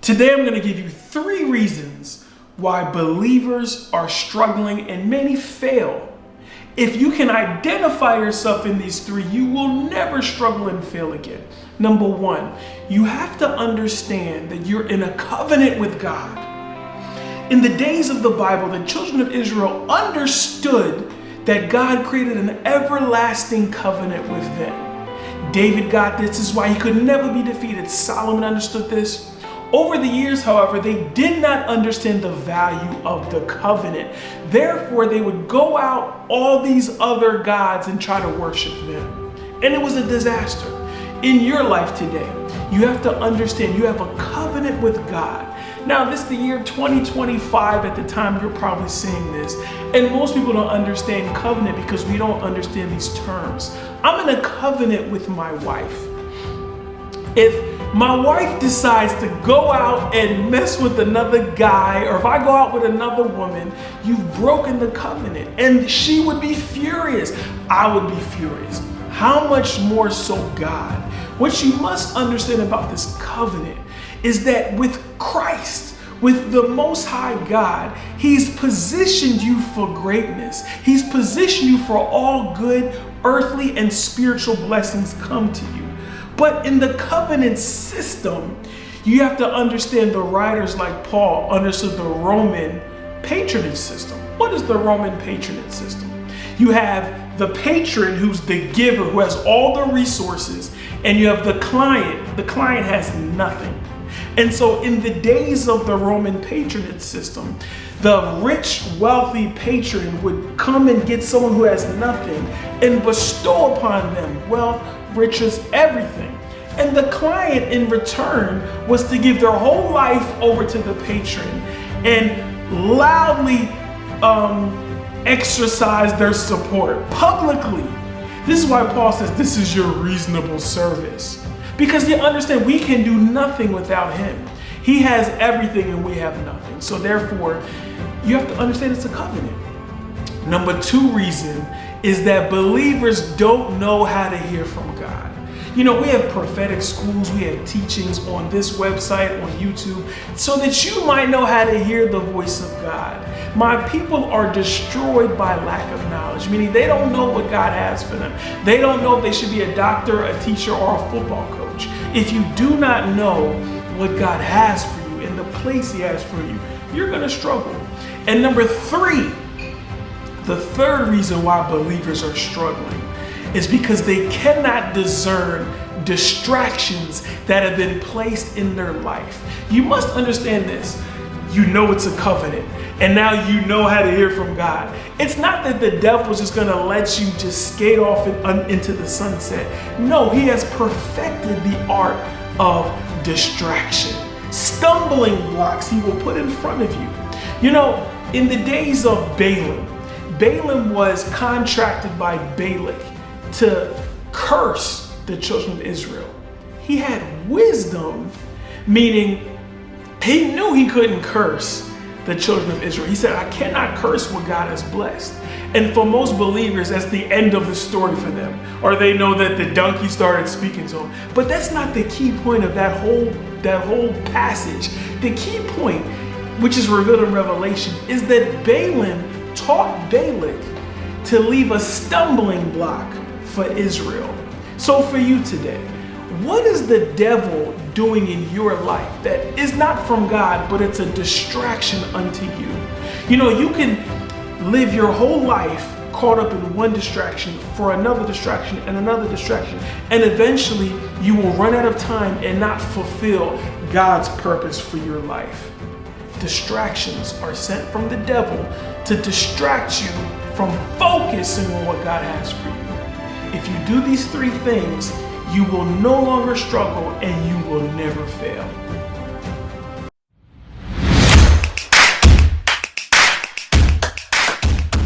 Today I'm going to give you 3 reasons why believers are struggling and many fail. If you can identify yourself in these 3, you will never struggle and fail again. Number 1, you have to understand that you're in a covenant with God. In the days of the Bible, the children of Israel understood that God created an everlasting covenant with them. David got this. This is why he could never be defeated. Solomon understood this. Over the years, however, they did not understand the value of the covenant. Therefore, they would go out all these other gods and try to worship them. And it was a disaster. In your life today, you have to understand you have a covenant with God. Now, this is the year 2025 at the time you're probably seeing this. And most people don't understand covenant because we don't understand these terms. I'm in a covenant with my wife. If my wife decides to go out and mess with another guy, or if I go out with another woman, you've broken the covenant. And she would be furious. I would be furious. How much more so God? What you must understand about this covenant is that with Christ, with the Most High God, He's positioned you for greatness. He's positioned you for all good earthly and spiritual blessings come to you. But in the covenant system, you have to understand the writers like Paul understood the Roman patronage system. What is the Roman patronage system? You have the patron who's the giver, who has all the resources, and you have the client. The client has nothing. And so in the days of the Roman patronage system, the rich, wealthy patron would come and get someone who has nothing and bestow upon them wealth, riches, everything. And the client in return was to give their whole life over to the patron and loudly exercise their support publicly. This is why Paul says this is your reasonable service. Because you understand we can do nothing without Him. He has everything and we have nothing. So therefore, you have to understand it's a covenant. Number 2 reason is that believers don't know how to hear from God. You know, we have prophetic schools, we have teachings on this website, on YouTube, so that you might know how to hear the voice of God. My people are destroyed by lack of knowledge, meaning they don't know what God has for them. They don't know if they should be a doctor, a teacher, or a football coach. If you do not know what God has for you and the place He has for you, you're going to struggle. And number 3, the 3rd reason why believers are struggling is because they cannot discern distractions that have been placed in their life. You must understand this. You know it's a covenant, and now you know how to hear from God. It's not that the devil is just going to let you just skate off into the sunset. No, he has perfected the art of distraction. Stumbling blocks he will put in front of you. You know, in the days of Balaam was contracted by Balak to curse the children of Israel. He had wisdom, meaning he knew he couldn't curse the children of Israel. He said, I cannot curse what God has blessed. And for most believers, that's the end of the story for them. Or they know that the donkey started speaking to them. But that's not the key point of that whole passage. The key point, which is revealed in Revelation, is that Balaam taught Balak to leave a stumbling block for Israel. So for you today, what is the devil doing in your life that is not from God, but it's a distraction unto you? You know, you can live your whole life caught up in one distraction for another distraction and another distraction, and eventually you will run out of time and not fulfill God's purpose for your life. Distractions are sent from the devil to distract you from focusing on what God has for you. If you do these 3 things, you will no longer struggle and you will never fail.